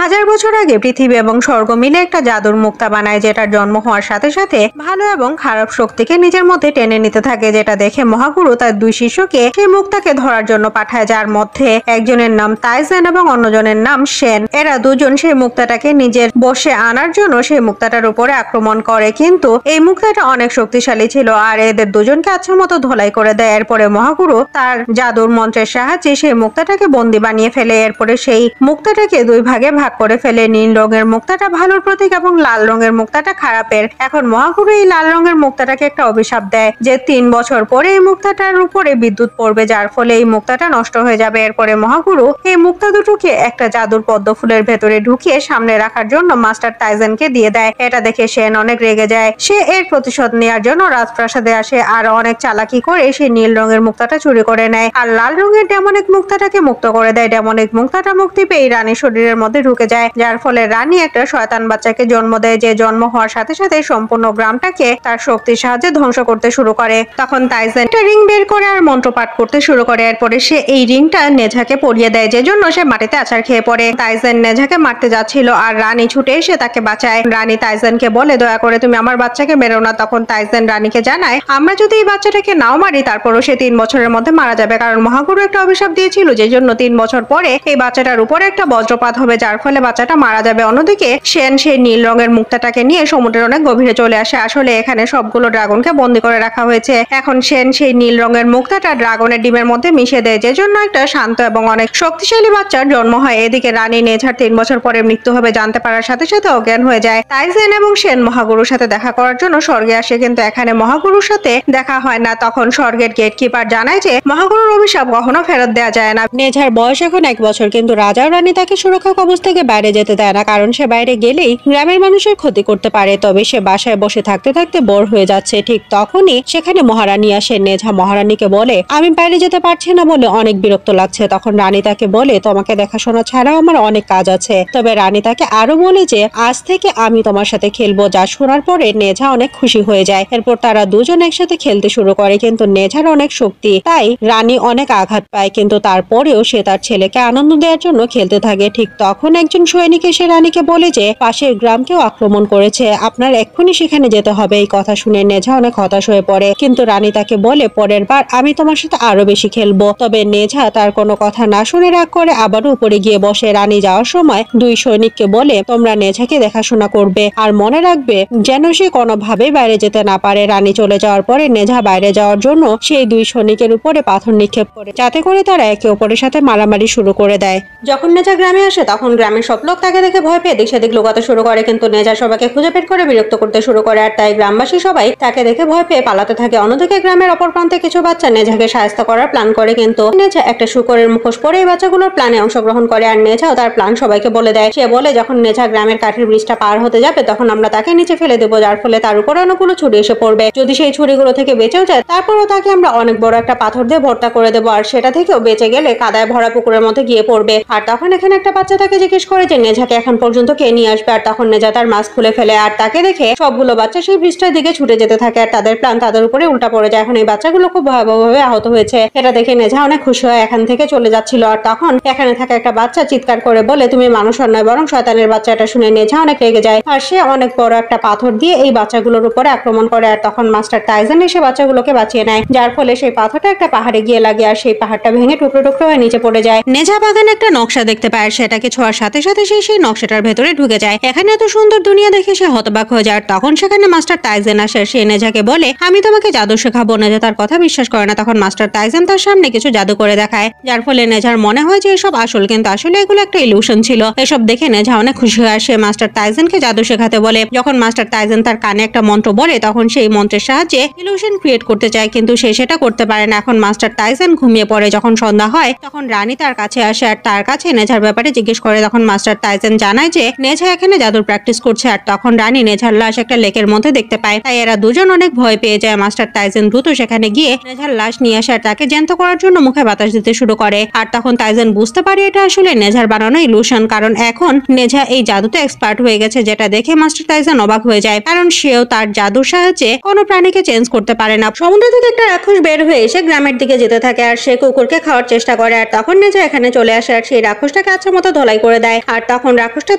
হাজার বছর আগে পৃথিবী এবং স্বর্গ মিলে একটা জাদুর মুক্তা বানায়, যেটার জন্ম হওয়ার সাথে সাথে ভালো এবং খারাপ শক্তিকে নিজের মধ্যে টেনে নিতে থাকে। যেটা দেখে মহাগুরু তার দুই শিষ্যকে সেই মুক্তাকে ধরার জন্য পাঠায়, যার মধ্যে একজনের নাম তাইজেন এবং অন্যজনের নাম শেন। এরা দুজন সেই মুক্তাটাকে নিজের বশে আনার জন্য সেই মুক্তাটার উপরে আক্রমণ করে, কিন্তু এই মুক্তাটা অনেক শক্তিশালী ছিল আর এদের দুজনকে আচ্ছা মতো ধোলাই করে দেয়। এরপরে মহাগুরু তার জাদুর মন্ত্রের সাহায্যে সেই মুক্তাটাকে বন্দি বানিয়ে ফেলে। এরপরে সেই মুক্তাটাকে দুই ভাগে ভাগ করে ফেলে। নীল রঙের মুক্তাটা ভালোর প্রতীক এবং লাল রঙের মুক্তাটা খারাপের। এখন মহাগুরু এই লাল রঙের মুক্তাটাকে একটা অভিশাপ দেয় যে 3 বছর পরে এই মুক্তাটার উপরে বিদ্যুৎ পড়বে, যার ফলে এই মুক্তাটা নষ্ট হয়ে যাবে। এরপরে মহাগুরু এই মুক্তা দুটোকে একটা জাদুর পদ্ম ফুলের ভেতরে ঢুকিয়ে সামনে রাখার জন্য মাস্টার তাইজেনকে দিয়ে দেয়। এটা দেখে সেন অনেক রেগে যায়। সে এর প্রতিশোধ নেওয়ার জন্য রাজপ্রাসাদে আসে আর অনেক চালাকি করে সে নীল রঙের মুক্তাটা চুরি করে নেয় আর লাল রঙের ডেমনিক মুক্তাটাকে মুক্ত করে দেয়। ডেমনিক মুক্তাটা মুক্তি পেয়ে রানীর শরীরের মধ্যে ঢুকে যায়, যার ফলে রানী একটা শয়তান বাচ্চাকে জন্ম দেয়, যে জন্ম হওয়ার সাথে সাথে সম্পূর্ণ গ্রামটাকে তার শক্তির সাহায্যে ধ্বংস করতে শুরু করে। তখন তাইজেন একটা রিং বের করে আর মন্ত্র পাঠ করতে শুরু করে। এরপরে সে এই রিংটা নেঝাকে পরিয়ে দেয়, যে জন্য সে মাটিতে আছাড় খেয়ে পড়ে। তাইজেন নেঝাকে মারতে যাচ্ছিল আর রানী ছুটে এসে তাকে বাঁচায়। রানী তাইজেনকে বলে, দয়া করে তুমি আমার বাচ্চাকে মেরো না। তখন তাইজেন রানীকে জানায়, আমরা যদি এই বাচ্চাটাকে নাও মারি তারপরও সে 3 বছরের মধ্যে মারা যাবে, কারণ মহাগুরু একটা অভিশাপ দিয়েছিল যে জন্য 3 বছর পরে এই বাচ্চাটার উপরে একটা বজ্রপাত হবে, যার ফলে বাচ্চাটা মারা যাবে। অন্যদিকে সেন সেই নীল রঙের মুক্তাটাকে নিয়ে সমুদ্রের অনেক গভীরে চলে আসে। আসলে এখানে সবগুলো ড্রাগনকে বন্দী করে রাখা হয়েছে। এখন সেন সেই নীল রঙের মুক্তাটা ড্রাগনের ডিমের মধ্যে মিশিয়ে দেয়, যে জন্য একটা শান্ত এবং অনেক শক্তিশালী বাচ্চার জন্ম হয়। এদিকে রানী নেঝার 3 বছর পরে মৃত্যু হবে জানতে পারার সাথে সাথে অজ্ঞান হয়ে যায়। তাইজেন এবং সেন মহাগুরুর সাথে দেখা করার জন্য স্বর্গে আসে, কিন্তু এখানে মহাগুরুর সাথে দেখা হয় না। তখন স্বর্গের গেটকিপার জানায় যে মহাগুরুর অভিশাপ কখনো ফেরত দেওয়া যায় না। নেঝার বয়স এখন 1 বছর, কিন্তু রাজা ও রানী তাকে সুরক্ষা কবচ থেকে বাইরে যেতে দেয় না, কারণ সে বাইরে গেলেই গ্রামের মানুষের ক্ষতি করতে পারে। তবে সে বাসায় বসে থাকতে থাকতে বোর হয়ে যাচ্ছে। ঠিক তখনই সেখানে মহারানী আসে। নেঝা মহারানীকে বলে, আমি বাইরে যেতে পারছি না বলে অনেক বিরক্ত লাগছে। তখন রানী তাকে বলে, তোমাকে দেখাশোনা ছাড়াও আমার অনেক কাজ আছে। তবে রানী তাকে আরো বলে যে আজ থেকে আমি তোমার সাথে খেলবো। যা শোনার পরে নেঝা অনেক খুশি হয়ে যায়। এরপর তারা দুজন একসাথে খেলতে শুরু করে, কিন্তু নেঝার অনেক শক্তি, তাই রানী অনেক আঘাত পায়, কিন্তু তারপরেও সে তার ছেলেকে আনন্দ দেওয়ার জন্য খেলতে থাকে। ঠিক তখন একজন সৈনিক এসে রানীকে বলে যে পাশের গ্রামকেও আক্রমণ করেছে, আপনার এক্ষুনি সেখানে যেতে হবে। এই কথা শুনে নেঝা অনেক হতাশ হয়ে পড়ে, কিন্তু রানী তাকে বলে, পরের বার আমি তোমার সাথে আরো বেশি খেলবো। তবে নেঝা তার কোনো কথা না শুনে রাগ করে আবারও উপরে গিয়ে বসে। রানী যাওয়ার সময় 2 সৈনিককে বলে, তোমরা নেঝাকে দেখাশোনা করবে আর মনে রাখবে যেন সে কোনোভাবেই বাইরে যেতে না পারে। রানী চলে যাওয়ার পরে নেঝা বাইরে যাওয়ার জন্য সেই 2 সৈনিকের উপরে পাথর নিক্ষেপ করে, যাতে করে তারা একে অপরের সাথে মারামারি শুরু করে দেয়। যখন নেঝা গ্রামে আসে তখন গ্রামের সব লোক তাকে দেখে ভয় পেয়ে এদিক সেদিক লুকাতে শুরু করে, কিন্তু নেঝা সবাইকে খুঁজে বের করে বিরক্ত করতে শুরু করে, আর তাই গ্রামবাসী সবাই তাকে দেখে ভয় পেয়ে পালাতে থাকে। অন্যদিকে গ্রামের অপর প্রান্তে কিছু বাচ্চা নেঝাকে সাহায্য করার প্ল্যান করে, কিন্তু নেঝা একটা শূকরের মুখোশ পরে এই বাচ্চাগুলোর প্ল্যানে অংশগ্রহণ করে আর নেঝাও তার প্ল্যান সবাইকে বলে দেয়। সে বলে, যখন নেঝা গ্রামের কাঠের ব্রিজটা পার হতে যাবে তখন আমরা তাকে নিচে ফেলে দেবো, যার ফলে তার উপরে অনেকগুলো ছুরি এসে পড়বে। যদি সেই ছুরিগুলো থেকে বেঁচেও যায় তারপরও তাকে আমরা অনেক বড় একটা পাথর দিয়ে ভর্তা করে দেবো, আর সেটা থেকেও বেঁচে গেলে কাদায় ভরা পুকুরের মধ্যে গিয়ে পড়বে। আর তখন এখানে একটা বাচ্চা তাকে জিজ্ঞেস করে যে নেঝাকে এখন পর্যন্ত কে নিয়ে আসবে, আর তখন নেঝা তার মাস্ক খুলে ফেলে আর তাকে দেখে সবগুলো বাচ্চা সেই ব্রিজটার দিকে ছুটে যেতে থাকে, আর তাদের প্ল্যান তাদের উপরে উল্টা পড়ে যায়। এখন এই বাচ্চাগুলো খুব ভয়াবহভাবে আহত হয়েছে। এটা দেখে নেঝা অনেক খুশি হয় এখান থেকে চলে যাচ্ছিল, আর তখন এখানে থাকা একটা বাচ্চা চিৎকার করে বলে, তুমি মানুষ নয় বরং শয়তানের বাচ্চা। এটা শুনে নেঝা অনেক রেগে যায় আর সে অনেক বড় একটা পাথর দিয়ে এই বাচ্চাগুলোর উপরে আক্রমণ করে, আর তখন মাস্টার তাইজেন এসে বাচ্চাগুলোকে বাঁচিয়ে নেয়, যার ফলে সেই পাথরটা একটা পাহাড়ে গিয়ে লাগে আর সেই পাহাড়টা ভেঙে টুকরো টুকরো হয়ে নিচে পড়ে যায়। নেঝা বাগানে একটা নকশা দেখতে পায়, সেটাকে ছোঁয়ার সাথে সাথে সেই নকশাটার ভেতরে ঢুকে যায়। এখানে এত সুন্দর দুনিয়া দেখে সে হতবাক হয়ে যায়। তখন সেখানে মাস্টার তাইজেন আসে। সে নেঝাকে বলে, আমি তোমাকে জাদু শেখাবো। নেঝা তার কথা বিশ্বাস করে না। তখন মাস্টার তাইজেন তার সামনে কিছু জাদু করে দেখায়, যার ফলে নেঝার মনে হয় যে এসব আসল, কিন্তু আসলে এগুলো একটা ইলুশন ছিল। এসব দেখে নেঝা অনেক খুশি হয়। সে মাস্টার তাইজেনকে জাদু শেখাতে বলে। যখন মাস্টার তাইজেন তার কানে একটা মন্ত্র বলে তখন সেই মন্ত্রের সাহায্যে ইলুশন ক্রিয়েট করতে চায়, কিন্তু সে সেটা করতে পারে না। এখন মাস্টার তাইজেন ঘুমিয়ে পড়ে। যখন সন্ধ্যা হয় তখন রানী তার কাছে আসে আর তার কাছে নেঝার ব্যাপারে জিজ্ঞেস করে। তখন মাস্টার তাইজেন জানায় যে নেঝা এখানে জাদুর প্র্যাকটিস করছে, আর তখন রানী নেঝার লাশ একটা লেকের মধ্যে দেখতে পায়। তাই এরা দুজন অনেক ভয় পেয়ে যায়। মাস্টার তাইজেন দ্রুত সেখানে গিয়ে নেঝার লাশ নিয়ে আসে আর তাকে জ্যান্ত করার জন্য মুখে বাতাস দিতে শুরু করে। আর তখন তাইজেন বুঝতে পারে এটা আসলে নেঝার বানানো ইলুশন, কারণ এখন নেঝা এই জাদুতে এক্সপার্ট হয়ে গেছে। যেটা দেখে মাস্টার তাইজেন অবাক হয়ে যায়, কারণ সেও তার জাদুর সাহায্যে কোনো প্রাণীকে চেঞ্জ করতে পারে না। সমুদ্র থেকে একটা রাক্ষস বের হয়ে এসে গ্রামের দিকে যেতে থাকে আর সে কুকুরকে খাওয়ার চেষ্টা করে, আর তখন নেঝা এখানে চলে আসে আর সেই রাক্ষসটাকে আচ্ছা মতো ধোলাই করে দেয়। আর তখন রাক্ষসটা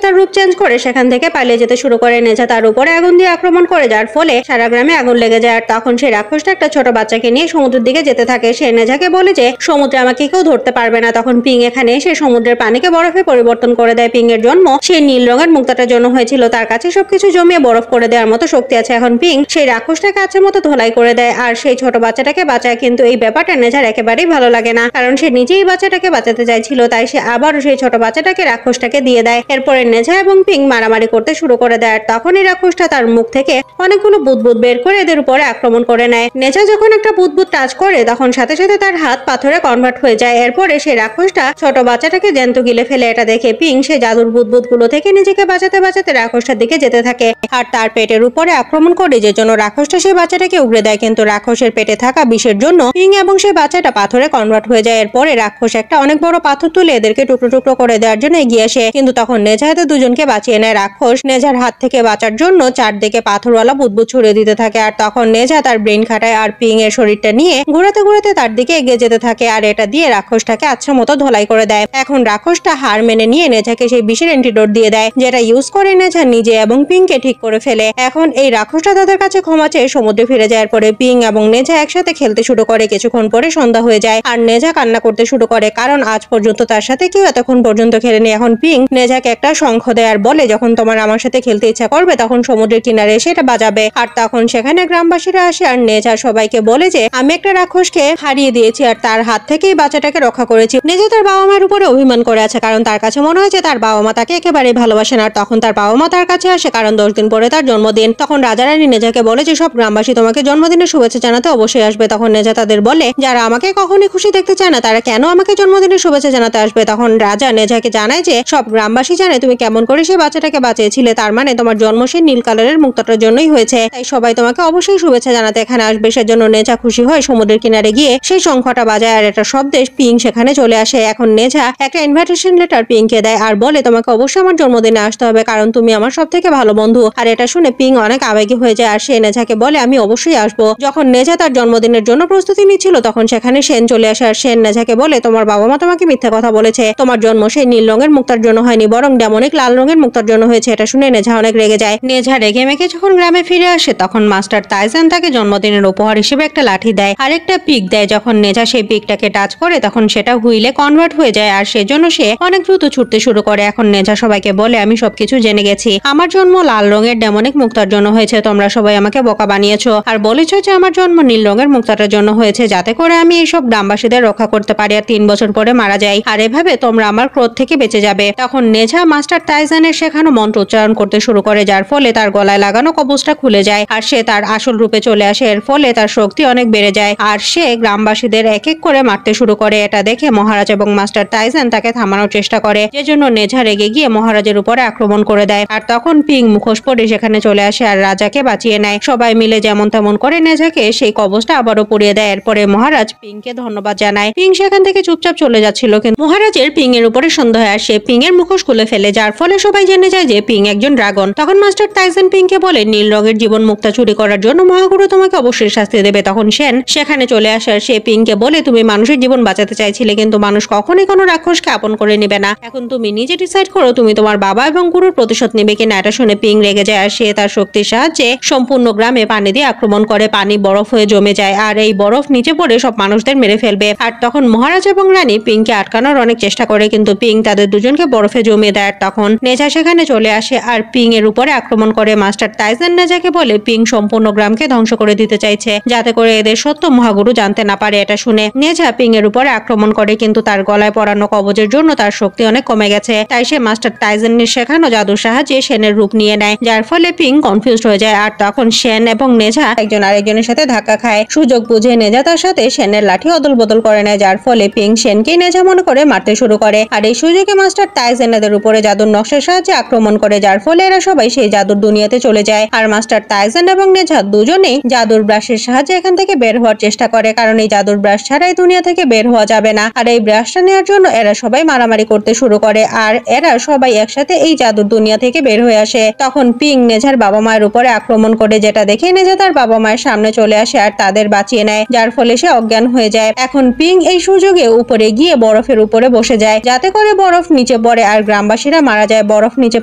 তার রূপ চেঞ্জ করে সেখান থেকে পালিয়ে যেতে শুরু করে। নেজা তার উপরে আগুন দিয়ে আক্রমণ করে, যার ফলে সারা গ্রামে আগুন লেগে যায়। আর তখন সেই রাক্ষসটা একটা ছোট বাচ্চাকে নিয়ে সমুদ্রের দিকে যেতে থাকে। সে নেজাকে বলে যে সমুদ্রে আমাকে কেউ ধরতে পারবে না। তখন পিং এখানে এসে সমুদ্রের পানিকে বরফে পরিবর্তন করে দেয়। পিং এর জন্ম সেই নীল রঙের মুক্তাটার জন্য হয়েছিল। তার কাছে সবকিছু জমিয়ে বরফ করে দেওয়ার মতো শক্তি আছে। এখন পিং সেই রাক্ষসটাকে কাছের মতো ধোলাই করে দেয় আর সেই ছোট বাচ্চাটাকে বাঁচায়। কিন্তু এই ব্যাপারটা নেজার একেবারেই ভালো লাগে না, কারণ সে নিজেই বাচ্চাটাকে বাঁচাতে চাইছিল। তাই সে আবারও সেই ছোট বাচ্চাটাকে রাক্ষসটাকে দিয়ে দেয়। এরপরে নেজা এবং পিং মারামারি করতে শুরু করে দেয়। আর তখনই রাক্ষসটা তার মুখ থেকে অনেকগুলো বুদবুদ বের করে এদের উপরে আক্রমণ করে নেয়। নেজা যখন একটা বুদবুদ টাচ করে তখন সাথে সাথে তার হাত পাথরে কনভার্ট হয়ে যায়। এরপরে সেই রাক্ষসটা ছোট বাচ্চাটাকে জ্যান্ত গিলে ফেলে। এটা দেখে পিং সেই জাদুর বুদবুদ গুলো থেকে নিজেকে বাঁচাতে বাঁচাতে রাক্ষসটার দিকে যেতে থাকে আর তার পেটের উপরে আক্রমণ করে, যে জন্য রাক্ষসটা সেই বাচ্চাটাকে উগড়ে দেয়। কিন্তু রাক্ষসের পেটে থাকা বিষের জন্য পিং এবং সেই বাচ্চাটা পাথরে কনভার্ট হয়ে যায়। এরপরে রাক্ষস একটা অনেক বড় পাথর তুলে এদেরকে টুকরো টুকরো করে দেওয়ার জন্য এগিয়ে আসে। কিন্তু তখন নেজা এদের দুজনকে বাঁচিয়ে নেয়। রাক্ষস নেজার হাত থেকে বাঁচার জন্য চারদিকে পাথরওয়ালা বুদবুদ ছড়িয়ে দিতে থাকে। আর তখন নেজা তার ব্রেন খাটায় আর পিং এর শরীরটা নিয়ে ঘুরাতে ঘুরাতে তার দিকে এগিয়ে যেতে থাকে। আর এটা দিয়ে রাক্ষসটাকে আচ্ছা মতো ধোলাই করে দেয়। এখন রাক্ষসটা হার মেনে নিয়ে নেজাকে সেই বিষের অ্যান্টিডোট দিয়ে দেয়, যেটা ইউজ করে নেজা নিজে এবং পিংকে ঠিক করে ফেলে। এখন এই রাক্ষসটা তাদের কাছে ক্ষমা চেয়ে সমুদ্রে ফিরে যাওয়ার পরে পিং এবং নেজা একসাথে খেলতে শুরু করে। কিছুক্ষণ পরে সন্ধ্যা হয়ে যায় আর নেজা কান্না করতে শুরু করে, কারণ আজ পর্যন্ত তার সাথে কেউ এতক্ষণ পর্যন্ত খেলেনি। এখন পিং নেজাকে একটা শঙ্খ দেয় আর বলে যখন তোমার আমার সাথে খেলতে ইচ্ছা করবে তখন সমুদ্রের কিনারে এসে এটা বাজাবে। আর তখন সেখানে গ্রামবাসীরা আসে আর নেজা সবাইকে বলে যে আমি একটা রাক্ষসকে হারিয়ে দিয়েছি আর তার হাত থেকেই বাচ্চাটাকে রক্ষা করেছি। নেজা তার বাবা মায়ের উপরে অভিমান করে আছে, কারণ তার কাছে মনে হয় যে তার বাবা মা তাকে একেবারেই ভালোবাসে না। আর তখন তার বাবা মা তার কাছে আসে, কারণ 10 দিন পরে তার জন্মদিন। তখন রাজা রানী নেজাকে বলে যে সব গ্রামবাসী তোমাকে জন্মদিনের শুভেচ্ছা জানাতে অবশ্যই আসবে। তখন নেজা তাদের বলে যারা আমাকে কখনোই খুশি দেখতে চায় না তারা কেন আমাকে জন্মদিনের শুভেচ্ছা জানাতে আসবে। তখন রাজা নেজাকে জানায় যে সব গ্রামবাসী জানে তুমি কেমন করে সেই বাচ্চাটাকে বাঁচিয়েছিলে, তার মানে তোমার জন্ম সেই নীল কালারের মুক্তাটার জন্যই হয়েছে, তাই সবাই তোমাকে অবশ্যই শুভেচ্ছা জানাতে এখানে আসবে। সেজন্য নেজা খুশি হয় সমুদ্রের কিনারে গিয়ে সেই শঙ্খটা বাজায় আর এটা শব্দে পিং সেখানে চলে আসে। এখন নেজা একটা ইনভাইটেশন লেটার পিংকে দেয় আর বলে তোমাকে অবশ্যই আমার জন্মদিনে আসতে হবে, কারণ তুমি আমার সব থেকে ভালো বন্ধু। আর এটা শুনে পিং অনেক আবেগী হয়ে যায় আর সে নেজাকে বলে আমি অবশ্যই আসবো। যখন নেজা তার জন্মদিনের জন্য প্রস্তুতি নিচ্ছিল তখন সেখানে সেন চলে আসে আর সেন নেজাকে বলে তোমার বাবা মা তোমাকে মিথ্যা কথা বলেছে, তোমার জন্ম সেই নীল রঙের মুক্তার জন্য হয়নি বরং ডেমনিক লাল রঙের মুক্তার জন্য হয়েছে। এটা শুনে নেজা অনেক রেগে যায়। নেজা রেগে মেগে যখন গ্রামে ফিরে আসে তখন মাস্টার তাইজান তাকে জন্মদিনের উপহার হিসেবে একটা লাঠি দেয় আর একটা পিক দেয়। যখন নেজা সেই পিকটাকে টাচ করে তখন সেটা হুইলে কনভার্ট হয়ে যায় আর সেজন্য সে অনেক দ্রুত ছুটতে শুরু করে। এখন নেজা সবাইকে বলে আমি সবকিছু জেনে গেছি, আমার জন্ম লাল রঙের ডেমনিক মুক্তার জন্য হয়েছে, তোমরা সবাই আমাকে বোকা বানিয়েছো আর বলেছো যে আমার জন্ম নীল রঙের মুক্তাটার জন্য হয়েছে যাতে করে আমি এইসব গ্রামবাসীদের রক্ষা করতে পারি আর 3 বছর পরে মারা যাই, আর এভাবে তোমরা আমার ক্রোধ থেকে বেঁচে যাবে। তখন নেজা মাস্টার টাইজানের শেখানো মন্ত্র উচ্চারণ করতে শুরু করে, যার ফলে তার গলায় লাগানো কবচটা খুলে যায় আর সে তার আসল রূপে চলে আসে। এর ফলে তার শক্তি অনেক বেড়ে যায় আর সে গ্রামবাসীদের এক এক করে মারতে শুরু করে। এটা দেখে মহারাজ এবং মাস্টার টাইজান তাকে থামানোর চেষ্টা করে, যে জন্য নেজা রেগে গিয়ে মহারাজের উপরে আক্রমণ করে দেয়। আর তখন পিং মুখোশ পরে সেখানে চলে আসে আর রাজাকে বাঁচিয়ে নেয়। সবাই মিলে যেমন তেমন করে নেজাকে সেই কবচটা আবারও পরিয়ে দেয়। এরপরে মহারাজ পিংকে ধন্যবাদ জানায়। পিং সেখান থেকে চুপচাপ চলে যাচ্ছিল, কিন্তু মহারাজের পিং এর উপরে সন্দেহ আসে। পিং এর মুখোশ খুলে ফেলে, যার ফলে সবাই জেনে যায় যে পিং একজন ড্রাগন। তখন মাস্টার টাইজন পিংকে বলে নীল রঙের জীবন মুক্তা চুরি করার জন্য মহাগুরু তোমাকে অবশ্যই শাস্তি দেবে। তখন সেন সেখানে চলে আসে আর সে পিংকে বলে তুমি মানুষের জীবন বাঁচাতে চাইছিলে, কিন্তু মানুষ কখনোই কোনো রাক্ষসকে আপন করে নেবে না। এখন তুমি নিজে ডিসাইড করো তুমি তোমার বাবা এবং গুরুর প্রতিশোধ নেবে কিনা। এটা শুনে পিং রেগে যায় আর সে তার শক্তির সাহায্যে সম্পূর্ণ গ্রামে পানি দিয়ে আক্রমণ করে। পানি বরফ হয়ে জমে যায় আর এই বরফ নিচে পড়ে সব মানুষদের মেরে ফেলবে। আর তখন মহারাজ এবং রানী পিংকে আটকানোর অনেক চেষ্টা করে, কিন্তু পিং তাদের দুজনকে বরফে জমিয়ে দেয়। তখন নেজা সেখানে চলে আসে আর পিং এর উপরে আক্রমণ করে। মাস্টার টাইজন নেজাকে বলে পিং সম্পূর্ণ গ্রামকে ধ্বংস করে দিতে চাইছে, যাতে করে এদের সত্য মহাগুরু জানতে না পারে। এটা শুনে নেজা পিং এর উপরে আক্রমণ করে, কিন্তু তার গলায় পরানো কবচের জন্য তার শক্তি অনেক কমে গেছে। তাই সে মাস্টার টাইজনের শেখানো জাদুর সাহায্যে সেনের রূপ নিয়ে নেয়, যার ফলে পিং কনফিউজড হয়ে যায়। আর তখন সেন এবং নেজা একজন আরেকজনের সাথে ধাক্কা খায়। সুযোগ বুঝে নেজা তার সাথে সেনের লাঠি অদল বদল করে নেয়, যার ফলে পিং সেনকে নেজা মনে করে মারতে শুরু করে। আর এই সুযোগে মাস্টার টাইজন এদের উপরে জাদুর নকশার সাহায্যে আক্রমণ করে, যার ফলে এরা সবাই সেই জাদুর দুনিয়াতে চলে যায়। আর মাস্টার টাইজন এবং নেজা দুজনেই জাদুর ব্রাশের সাহায্যে এখান থেকে বের হওয়ার চেষ্টা করে, কারণ এই জাদুর ব্রাশ ছাড়া এই দুনিয়া থেকে বের হওয়া যাবে না। আর এই ব্রাশটা নেওয়ার জন্য এরা সবাই মারামারি করতে শুরু করে আর এরা সবাই একসাথে এই জাদুর দুনিয়া থেকে বের হয়ে আসে। তখন পিং নেজার বাবা মায়ের উপরে আক্রমণ করে, যেটা দেখে নেজা তার বাবা মায়ের সামনে চলে আসে আর তাদের বাঁচিয়ে নেয়, যার ফলে সে অজ্ঞান হয়ে যায়। এখন পিং এই সুযোগে উপরে গিয়ে বরফের উপরে বসে যায়, যাতে করে বরফ নিচে পড়ে আর গ্রামবাসীরা মারা যায়, বরফ নিচে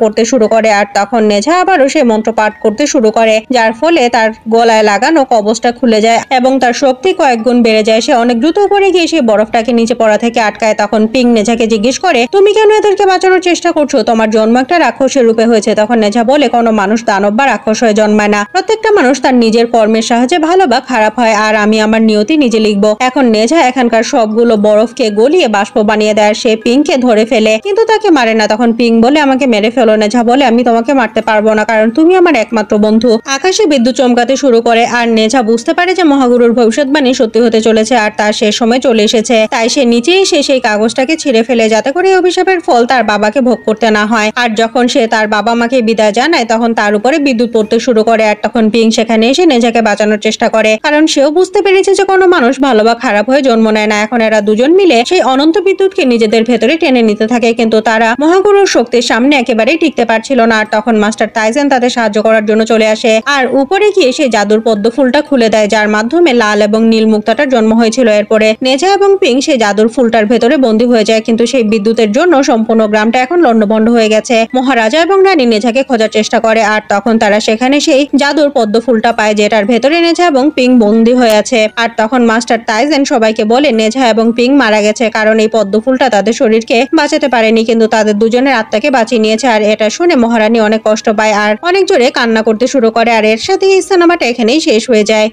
পড়তে শুরু করে। আর তখন নেঝা আবারও সে মন্ত্র পাঠ করতে শুরু করে, যার ফলে তার গলায় লাগানো কবচটা খুলে যায় এবং তার শক্তি কয়েক গুণ বেড়ে যায়। সে অনেক দ্রুত উপরে গিয়ে সেই বরফটাকে নিচে পড়া থেকে আটকায়। তখন পিং নেঝাকে জিজ্ঞেস করে, তুমি কেন এদেরকে বাঁচানোর চেষ্টা করছো? তোমার জন্ম একটা রাক্ষসের রূপে হয়েছে। তখন নেঝা বলে, কোনো মানুষ দানব বা রাক্ষস হয়ে জন্মায় না, প্রত্যেকটা মানুষ তার নিজের কর্মের সাহায্যে ভালো বা খারাপ হয়, আর আমি আমার নিয়তি নিজে লিখবো। এখন নেঝা এখানকার সবগুলো বরফকে গলিয়ে বাষ্প বানিয়ে দেয়। সে পিংকে ধরে ফেলে কিন্তু তাকে মারে না। তখন পিং বলে, আমাকে মেরে ফেলো। নেঝা বলে, আমি তোমাকে মারতে পারবো না, কারণ তুমি আমার একমাত্র বন্ধু। আকাশে বিদ্যুৎ চমকাতে শুরু করে আর নেঝা বুঝতে পারে যে মহাগুরুর ভবিষ্যৎবাণী সত্যি হতে চলেছে আর তার শেষ সময় চলে এসেছে। তাই সে নিচে এসে সেই কাগজটাকে ছিঁড়ে ফেলে, যাতে করে এই অভিশাপের ফল তার বাবাকে ভোগ করতে না হয়। আর যখন সে তার বাবা মাকে বিদায় জানায় তখন তার উপরে বিদ্যুৎ পড়তে শুরু করে। আর তখন পিং সেখানে এসে নেঝাকে বাঁচানোর চেষ্টা করে, কারণ সেও বুঝতে পেরেছে যে কোনো মানুষ ভালো বা খারাপ হয়ে জন্ম নেয় না। এখন এরা দুজন মিলে সেই অনন্ত বিদ্যুৎকে নিজেদের ভেতরে টেনে নিতে থাকে, কিন্তু তারা মহাগুরুর শক্তির সামনে একেবারেই টিকতে পারছিল না। আর তখন মাস্টার তাইজেন তাদের সাহায্য করার জন্য চলে আসে আর উপরে গিয়ে সেই জাদুর পদ্ম ফুলটা খুলে দেয়, যার মাধ্যমে লাল এবং নীল মুক্তাটার জন্ম হয়েছিল। এরপরে নেঝা এবং পিং সেই জাদুর ফুলটার ভেতরে বন্দী হয়ে যায়, কিন্তু সেই বিদ্যুতের জন্য সম্পূর্ণ গ্রামটা এখন লন্ডভন্ড হয়ে গেছে। মহারাজা এবং রানী নেঝাকে খোঁজার চেষ্টা করে আর তখন তারা সেখানে সেই জাদুর পদ্ম ফুলটা পায়, যেটার ভেতরে নেঝা এবং পিং বন্দী হয়ে আছে। আর তখন মাস্টার তাইজেন সবাইকে বলে নেঝা এবং পিং মারা গেছে, কারণ এই পদ্ম ফুলটা তাদের শরীরকে বাঁচাতে পারেনি, কিন্তু তাদের দুজনের আত্মাকে বাঁচিয়ে নিয়েছে। আর এটা শুনে মহারানী অনেক কষ্ট পায় আর অনেক জোরে কান্না করতে শুরু করে। আর এর সাথে এই সিনেমাটা এখানেই শেষ হয়ে যায়।